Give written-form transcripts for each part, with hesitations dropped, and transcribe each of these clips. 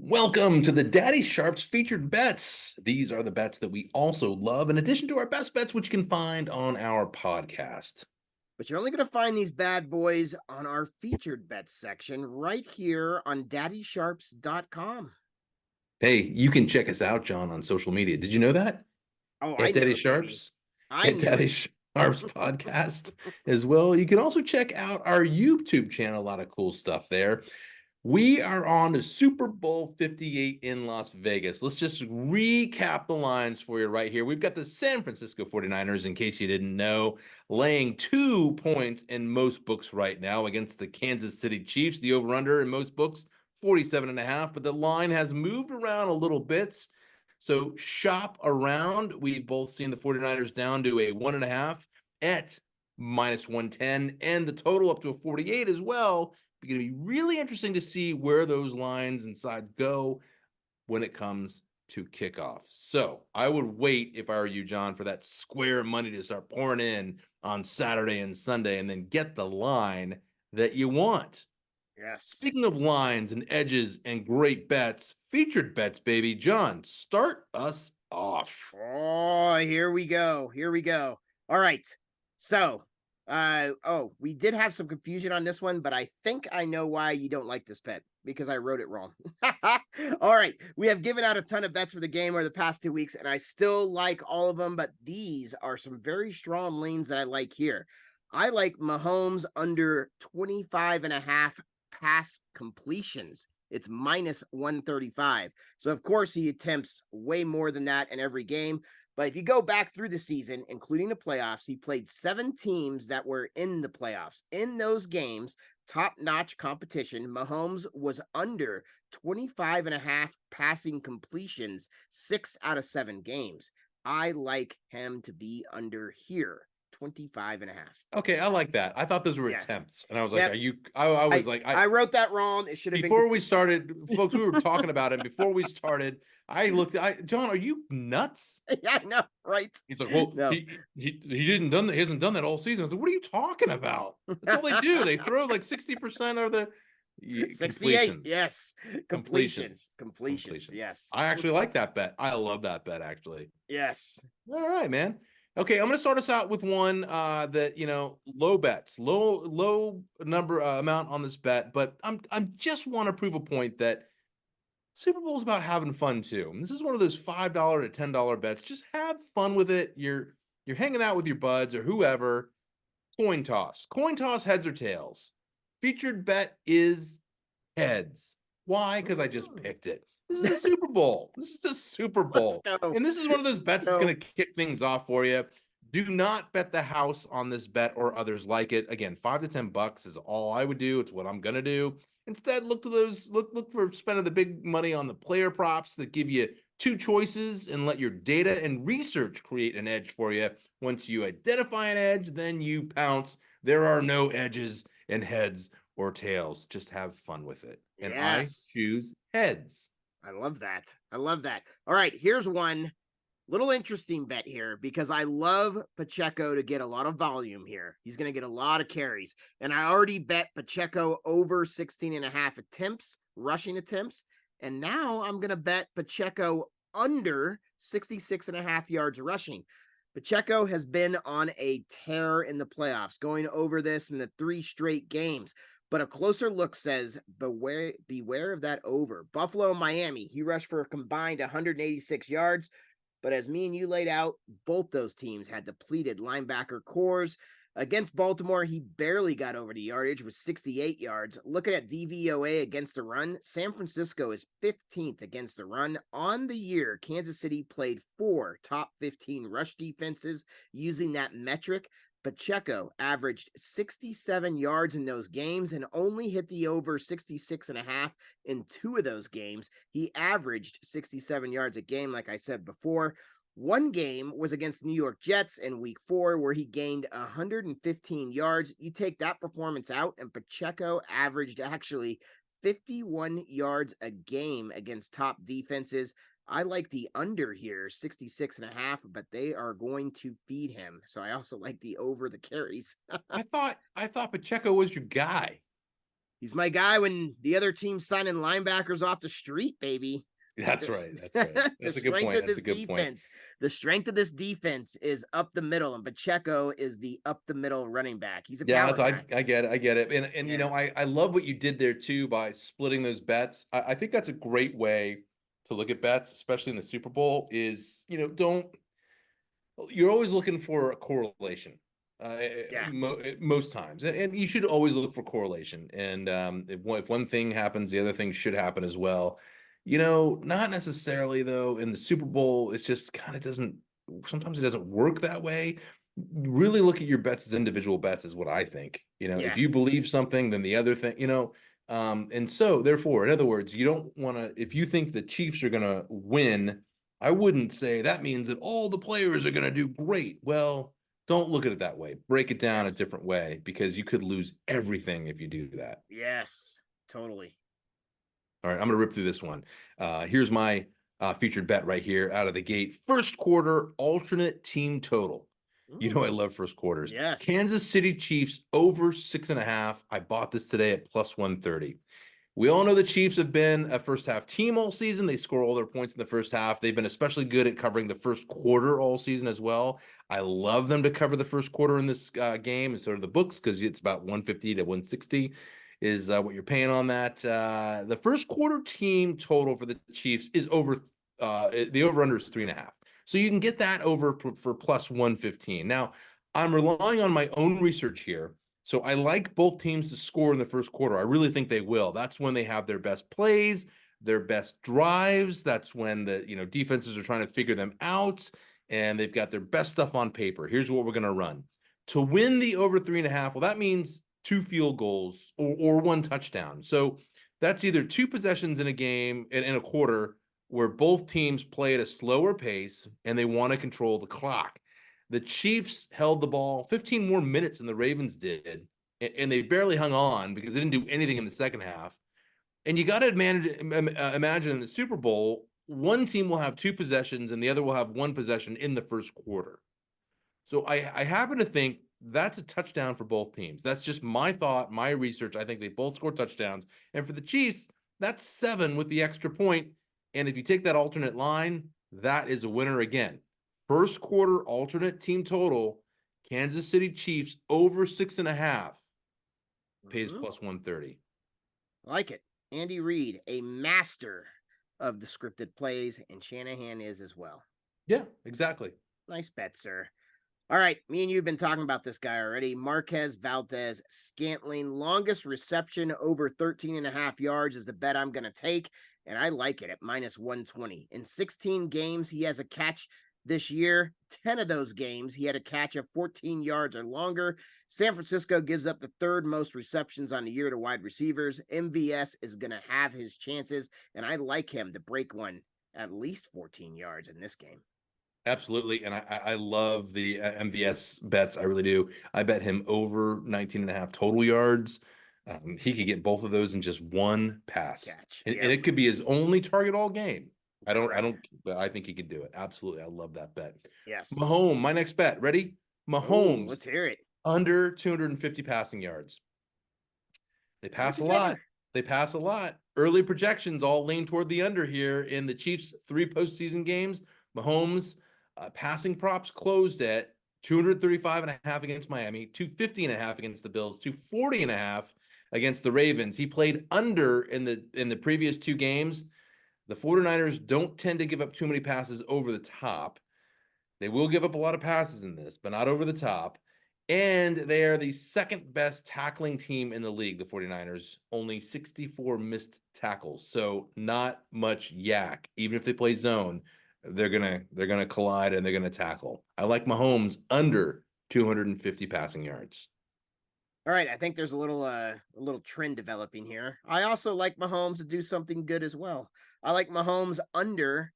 Welcome to the Daddy Sharps featured bets. These are the bets that we also love, in addition to our best bets, which you can find on our podcast. But you're only going to find these bad boys on our featured bets section right here on daddysharps.com. Hey, you can check us out, John, on social media. Did you know that? Oh, I At knew Daddy it, baby. Sharps, I at knew Daddy it. Sharps podcast as well. You can also check out our YouTube channel. A lot of cool stuff there. We are on the Super Bowl 58 in Las Vegas. Let's just recap the lines for you right here. We've got the San Francisco 49ers, in case you didn't know, laying 2 points in most books right now against the Kansas City Chiefs. The over-under in most books, 47.5, but the line has moved around a little bit. So shop around. We've both seen the 49ers down to a 1.5 at minus 110, and the total up to a 48 as well. It's going to be really interesting to see where those lines inside go when it comes to kickoff. So I would wait, if I were you, John, for that square money to start pouring in on Saturday and Sunday, and then get the line that you want. Yes. Speaking of lines and edges and great bets, featured bets, baby. John, start us off. Oh, here we go. Here we go. All right. So, we did have some confusion on this one, but I think I know why you don't like this bet because I wrote it wrong. All right. We have given out a ton of bets for the game over the past 2 weeks, and I still like all of them, but these are some very strong leans that I like here. I like Mahomes under 25.5 pass completions. It's minus 135. So, of course, he attempts way more than that in every game. But if you go back through the season, including the playoffs, he played 7 teams that were in the playoffs. In those games, top-notch competition, Mahomes was under 25.5 passing completions 6 out of 7 games. I like him to be under here. 25.5. Okay, I like that. I thought those were Yeah. attempts, and I was like, Yep. "Are you?" I was like, I wrote that wrong. It should have been before we started, folks, we were talking about it. Before we started, I looked at John, are you nuts? Yeah, I know, right? He's like, well, No. he didn't done that. He hasn't done that all season. I was like, what are you talking about? That's all they do. They throw like 60% of the 68. completions. Yes. Completions. Yes. I actually like that bet. I love that bet, actually. Yes. All right, man. Okay, I'm going to start us out with one that, low bets, low number amount on this bet, but I'm just want to prove a point that Super Bowl is about having fun too. And this is one of those $5 to $10 bets. Just have fun with it. You're hanging out with your buds or whoever. Coin toss. Coin toss, heads or tails. Featured bet is heads. Why? Because I just picked it. This is the Super Bowl. This is the Super Let's Bowl. go. And this is one of those bets that's Go. going to kick things off for you. Do not bet the house on this bet or others like it. Again, $5 to $10 is all I would do. It's what I'm going to do. Instead, look for spending the big money on the player props that give you 2 choices, and let your data and research create an edge for you. Once you identify an edge, then you pounce. There are no edges in heads or tails. Just have fun with it. And I Yes. choose heads. I love that. I love that. All right. Here's one little interesting bet here because I love Pacheco to get a lot of volume here. He's going to get a lot of carries. And I already bet Pacheco over 16.5 attempts, rushing attempts. And now I'm going to bet Pacheco under 66.5 yards rushing. Pacheco has been on a tear in the playoffs, going over this in the 3 straight games. But a closer look says, beware of that over. Buffalo and Miami, he rushed for a combined 186 yards. But as me and you laid out, both those teams had depleted linebacker cores. Against Baltimore, he barely got over the yardage with 68 yards. Looking at DVOA against the run, San Francisco is 15th against the run. On the year, Kansas City played 4 top 15 rush defenses using that metric. Pacheco averaged 67 yards in those games and only hit the over 66.5 in 2 of those games. He averaged 67 yards a game, like I said before. One game was against the New York Jets in week 4, where he gained 115 yards. You take that performance out, and Pacheco averaged actually 51 yards a game against top defenses. I like the under here, 66.5, but they are going to feed him. So I also like the over the carries. I thought Pacheco was your guy. He's my guy when the other team's signing linebackers off the street, baby. That's The, right. That's right. the That's a good strength point. of That's a this good point. defense, the strength of this defense is up the middle, and Pacheco is the up the middle running back. He's a Yeah, power guy. I get it. I get it. And Yeah. I love what you did there too by splitting those bets. I think that's a great way to look at bets, especially in the Super Bowl, is, don't you're always looking for a correlation. Yeah. Most times, and you should always look for correlation. And if one thing happens, the other thing should happen as well. Not necessarily though. In the Super Bowl, it's just kind of doesn't. Sometimes it doesn't work that way. Really look at your bets as individual bets, is what I think. If Yeah. you believe something, then the other thing. And so therefore, in other words, you don't want to. If you think the Chiefs are going to win, I wouldn't say that means that all the players are going to do great. Well, don't look at it that way. Break it down a Yes. different way, because you could lose everything if you do that. Yes. Totally. All right, I'm going to rip through this one. Here's my featured bet right here out of the gate. First quarter alternate team total. I love first quarters. Yes. Kansas City Chiefs over 6.5. I bought this today at plus 130. We all know the Chiefs have been a first half team all season. They score all their points in the first half. They've been especially good at covering the first quarter all season as well. I love them to cover the first quarter in this game, and so do the books, because it's about 150 to 160 is what you're paying on that. The first quarter team total for the Chiefs is over. The over under is 3.5. So you can get that over for plus 115. Now, I'm relying on my own research here. So I like both teams to score in the first quarter. I really think they will. That's when they have their best plays, their best drives. That's when the defenses are trying to figure them out, and they've got their best stuff on paper. Here's what we're going to run to win the over 3.5. Well, that means 2 field goals or 1 touchdown. So that's either 2 possessions in a game in a quarter where both teams play at a slower pace and they want to control the clock. The Chiefs held the ball 15 more minutes than the Ravens did, and they barely hung on because they didn't do anything in the second half. And you got to imagine in the Super Bowl, one team will have 2 possessions and the other will have 1 possession in the first quarter. So I happen to think that's a touchdown for both teams. That's just my thought, my research. I think they both score touchdowns. And for the Chiefs, that's 7 with the extra point. And if you take that alternate line, that is a winner again. First quarter alternate team total, Kansas City Chiefs over 6.5 pays plus 130. I like it. Andy Reid, a master of the scripted plays, and Shanahan is as well. Yeah, exactly. Nice bet, sir. All right, me and you have been talking about this guy already. Marquez Valdez Scantling, longest reception over 13.5 yards is the bet I'm going to take, and I like it at minus 120. In 16 games, he has a catch this year. 10 of those games, he had a catch of 14 yards or longer. San Francisco gives up the 3rd most receptions on the year to wide receivers. MVS is going to have his chances, and I like him to break one at least 14 yards in this game. Absolutely. And I love the MVS bets. I really do. I bet him over 19.5 total yards. He could get both of those in just one pass. Catch. And Yep. it could be his only target all game. Correct. I think he could do it. Absolutely. I love that bet. Yes. Mahomes, my next bet. Ready? Ooh, Mahomes, let's hear it. under 250 passing yards. They pass a lot. They pass a lot. Early projections all lean toward the under here in the Chiefs' 3 postseason games. Mahomes, passing props closed at 235.5 against Miami, 250.5 against the Bills, 240.5 against the Ravens. He played under in the previous 2 games. The 49ers don't tend to give up too many passes over the top. They will give up a lot of passes in this, but not over the top. And they are the 2nd best tackling team in the league, the 49ers. Only 64 missed tackles. So not much yak. Even if they play zone, they're gonna collide and they're gonna tackle. I like Mahomes under 250 passing yards. All right, I think there's a little trend developing here. I also like Mahomes to do something good as well. I like Mahomes under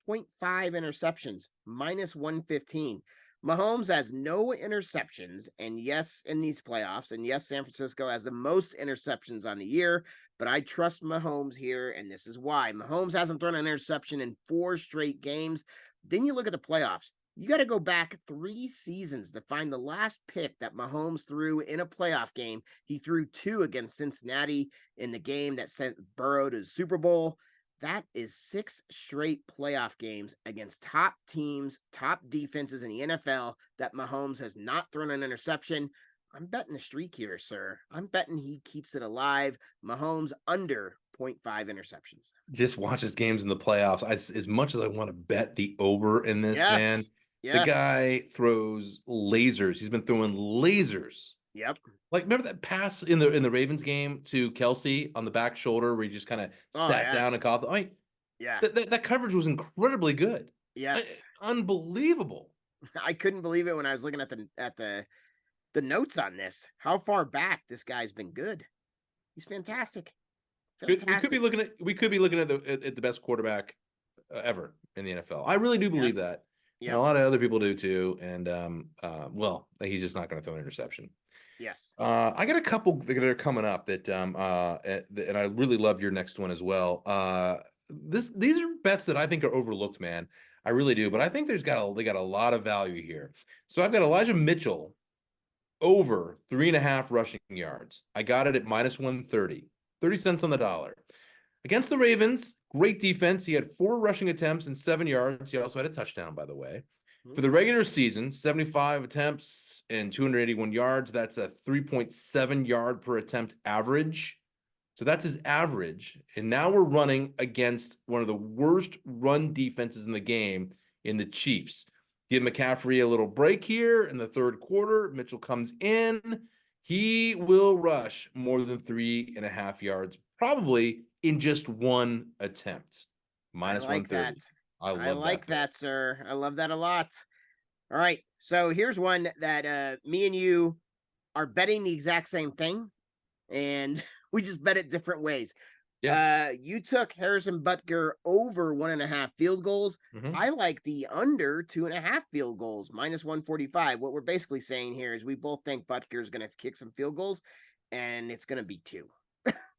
0.5 interceptions, minus 115. Mahomes has no interceptions, and yes, in these playoffs, and yes, San Francisco has the most interceptions on the year, but I trust Mahomes here, and this is why. Mahomes hasn't thrown an interception in 4 straight games. Then you look at the playoffs. You got to go back 3 seasons to find the last pick that Mahomes threw in a playoff game. He threw 2 against Cincinnati in the game that sent Burrow to the Super Bowl. That is 6 straight playoff games against top teams, top defenses in the NFL that Mahomes has not thrown an interception. I'm betting the streak here, sir. I'm betting he keeps it alive. Mahomes under 0.5 interceptions. Just watches games in the playoffs. As much as I want to bet the over in this, man, Yes. the Yes. guy throws lasers. He's been throwing lasers. Yep. Like, remember that pass in the Ravens game to Kelsey on the back shoulder where he just kind of Oh, sat yeah. down and caught the. I mean, Yeah. that coverage was incredibly good. Yes. Unbelievable. I couldn't believe it when I was looking at the notes on this. How far back this guy's been good. He's fantastic. We could be Fantastic. looking at the best quarterback ever in the NFL. I really do believe Yep. that. And a Yep. lot of other people do too. And well, he's just not going to throw an interception. Yes. I got a couple that are coming up that and I really love your next one as well. These are bets that I think are overlooked, man. I really do, but I think they got a lot of value here. So I've got Elijah Mitchell over 3.5 rushing yards. I got it at minus 130, 30 cents on the dollar. Against the Ravens, great defense. He had 4 rushing attempts and 7 yards. He also had a touchdown, by the way. For the regular season, 75 attempts and 281 yards. That's a 3.7 yard per attempt average. So that's his average. And now we're running against one of the worst run defenses in the game in the Chiefs. Give McCaffrey a little break here in the third quarter. Mitchell comes in. He will rush more than 3.5 yards, probably in just one attempt. I Minus like that. 130. I I love like that bet. that, sir. I love that a lot. All right. So here's one that me and you are betting the exact same thing, and we just bet it different ways. Yeah. You took Harrison Butker over 1.5 field goals. Mm-hmm. I like the under 2.5 field goals, minus 145. What we're basically saying here is we both think Butker is going to kick some field goals, and it's going to be 2.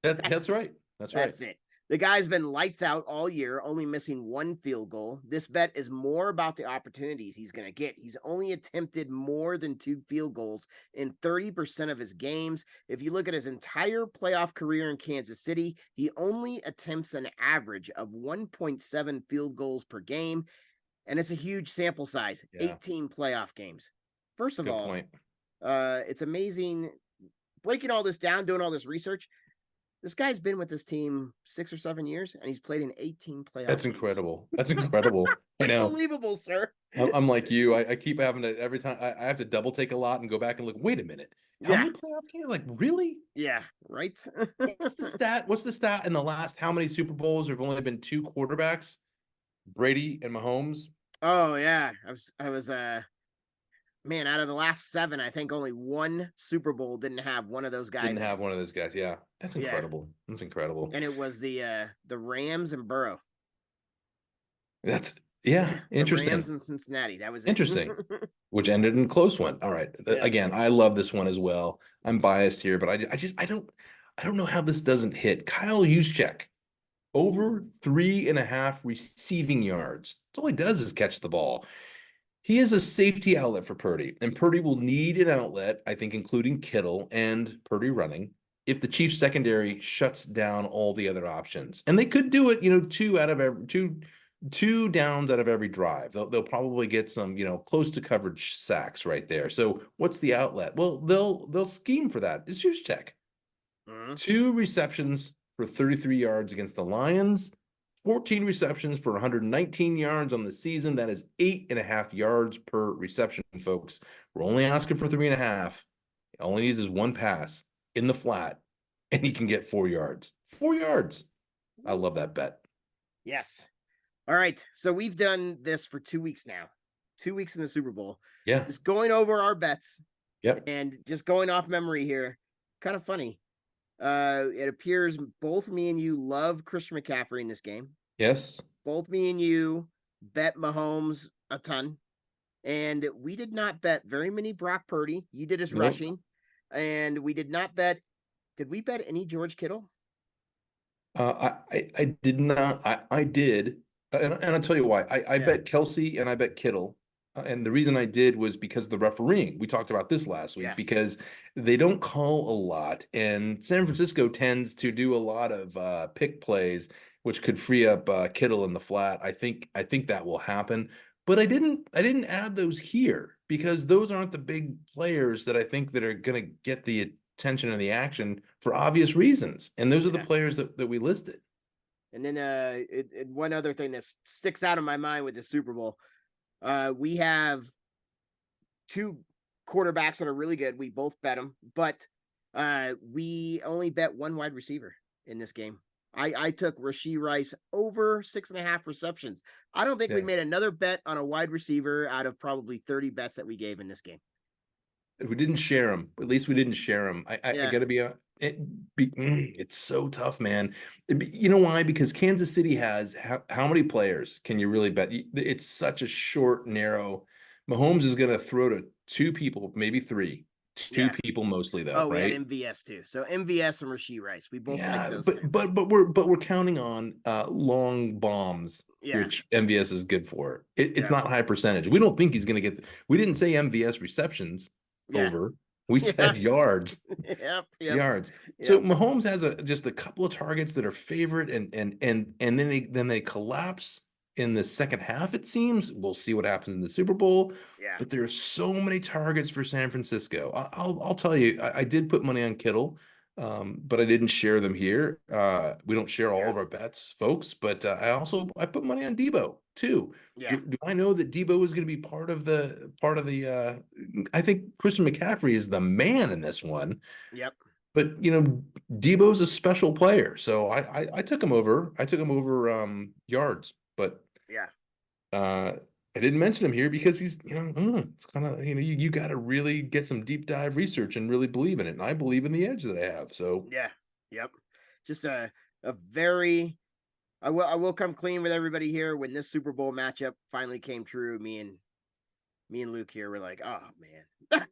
That's right. That's right. That's it. The guy's been lights out all year, only missing 1 field goal. This bet is more about the opportunities he's going to get. He's only attempted more than 2 field goals in 30% of his games. If you look at his entire playoff career in Kansas City, he only attempts an average of 1.7 field goals per game. And it's a huge sample size, Yeah. 18 playoff games. First of Good all, point. it's amazing breaking all this down, doing all this research. This guy's been with this team 6 or 7 years, and he's played in 18 playoff That's games. incredible. That's incredible. I know. Unbelievable, sir. I'm like you. I keep having to every time I have to double take a lot and go back and look. Wait a minute. How Yeah. many playoff games? Like really? Yeah. Right. What's the stat? What's the stat in the last? How many Super Bowls? There've only been 2 quarterbacks, Brady and Mahomes. Oh yeah. I was man, out of the last 7, I think only 1 Super Bowl didn't have one of those guys. Didn't have one of those guys. Yeah, that's Yeah. incredible. That's incredible. And it was the Rams and Burrow. That's The interesting. Rams and Cincinnati. That was it. Interesting. Which ended in a close one. All right. Yes. Again, I love this one as well. I'm biased here, but I don't know how this doesn't hit. Kyle Juszczyk, over 3.5 receiving yards. That's all he does is catch the ball. He is a safety outlet for Purdy, and Purdy will need an outlet, I think, including Kittle and Purdy running, if the Chiefs secondary shuts down all the other options. And they could do it, 2 downs out of every drive. They'll probably get some, close to coverage sacks right there. So what's the outlet? Well, they'll scheme for that. It's Juszczyk. 2 receptions for 33 yards against the Lions, 14 receptions for 119 yards on the season. That is 8.5 yards per reception, folks. We're only asking for 3.5. All he needs is 1 pass in the flat, and he can get 4 yards. 4 yards. I love that bet. Yes. All right. So we've done this for 2 weeks now. 2 weeks in the Super Bowl. Yeah. Just going over our bets. Yep. And just going off memory here. Kind of funny. It appears both me and you love Christian McCaffrey in this game. Yes. Both me and you bet Mahomes a ton. And we did not bet very many Brock Purdy. You did his rushing. And we did not bet. Did we bet any George Kittle? I did not. I did. And I'll tell you why. I bet Kelsey and I bet Kittle. And the reason I did was because of the refereeing. We talked about this last week Yes. because they don't call a lot, and San Francisco tends to do a lot of pick plays, which could free up Kittle in the flat. I think that will happen, but I didn't add those here because those aren't the big players that I think that are going to get the attention and the action for obvious reasons, and those are the Yeah. players that we listed. And then one other thing that sticks out in my mind with the Super Bowl, we have two quarterbacks that are really good. We both bet them, but we only bet one wide receiver in this game. I took Rashee Rice over 6.5 receptions. I don't think we Yeah. made another bet on a wide receiver out of probably 30 bets that we gave in this game. We didn't share them. At least we didn't share them. I Yeah. gotta be it's so tough, man. You know why? Because Kansas City has how many players can you really bet? It's such a short, narrow. Mahomes is gonna throw to two people, maybe three, two Yeah. people mostly though, Oh, we had right? MVS too. So MVS and Rashee Rice. We both picked Yeah, those but two. we're counting on long bombs, Yeah. which MVS is good for. It's Yeah. not high percentage. We don't think he's gonna get. We didn't say MVS receptions Yeah. over. We Yeah. said yards. Yep. Yep. Yards. So Yep. Mahomes has just a couple of targets that are favorite, and then they collapse in the second half. It seems we'll see what happens in the Super Bowl. Yeah. But there are so many targets for San Francisco. I'll tell you, I did put money on Kittle, but I didn't share them here. We don't share all Yeah. of our bets, folks. But I put money on Debo too. Yeah. Do I know that Debo is going to be part of the? I think Christian McCaffrey is the man in this one. Yep. But Debo's a special player, so I took him over. I took him over yards, but Yeah. uh, I didn't mention him here because he's it's kind of you got to really get some deep dive research and really believe in it, and I believe in the edge that I have. So Yeah. Yep. Just a very I will come clean with everybody here. When this Super Bowl matchup finally came true, me and Luke here were like, oh man.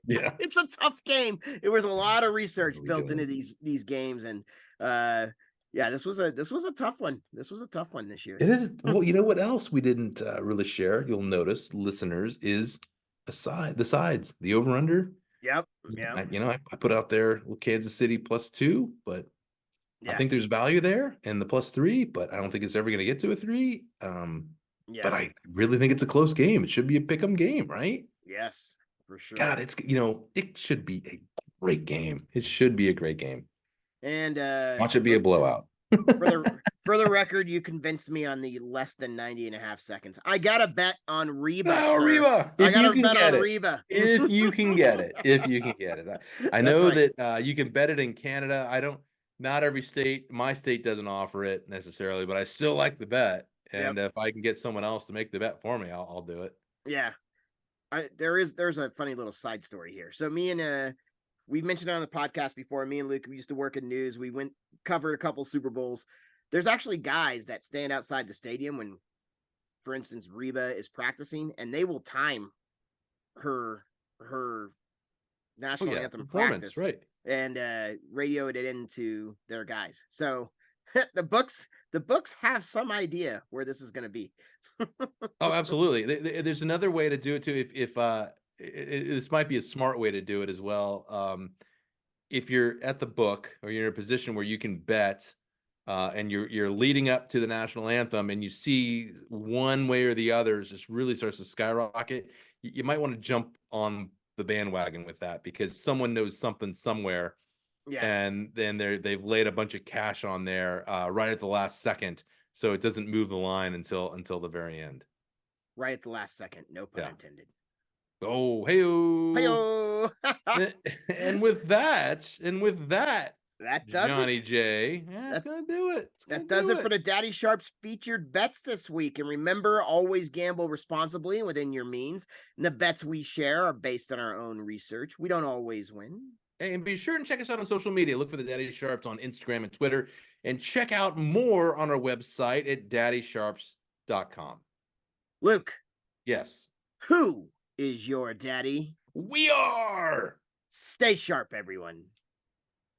yeah, It's a tough game. It was a lot of what research are we built into doing? these games. And yeah, this was a tough one. This was a tough one this year. It is. Well, you know what else we didn't really share? You'll notice, listeners, is the sides, the over under. Yep. Yep. I put out there Kansas City +2, but I Yeah. think there's value there in the +3, but I don't think it's ever going to get to a 3. But Yeah. I really think it's a close game. It should be a pick 'em game, right? Yes, for sure. God, it should be a great game. It should be a great game. And Watch it be a blowout. for the record, you convinced me on the less than 90.5 seconds. I got a bet on Reba, No, sir. Reba, I if got you a can bet on get it. Reba. If you can get it. If you can get it. I That's know right. that you can bet it in Canada. Not every state, my state doesn't offer it necessarily, but I still like the bet. Yep. And if I can get someone else to make the bet for me, I'll do it. Yeah. There's a funny little side story here. So me and we've mentioned it on the podcast before. Me and Luke, we used to work in news. We covered a couple Super Bowls. There's actually guys that stand outside the stadium when, for instance, Reba is practicing, and they will time her Oh national yeah, anthem performance, practice right. and radio it into their guys. So the books have some idea where this is going to be. Oh, absolutely. There's another way to do it too. If this might be a smart way to do it as well. If you're at the book or you're in a position where you can bet, and you're leading up to the national anthem, and you see one way or the other just really starts to skyrocket, you might want to jump on the bandwagon with that because someone knows something somewhere, Yeah, and then they've laid a bunch of cash on there right at the last second, so it doesn't move the line until the very end. right at the last second. No pun Yeah. intended. Oh, hey. Heyo! And with that, That does Johnny it. J, yeah, it's That gonna do it. It's gonna that does do it for it. the Daddy Sharps featured bets this week. And remember, always gamble responsibly and within your means. And the bets we share are based on our own research. We don't always win. Hey, and be sure and check us out on social media. Look for the Daddy Sharps on Instagram and Twitter, and check out more on our website at daddysharps.com. Luke, Yes, who is your daddy? we are. Stay sharp, everyone.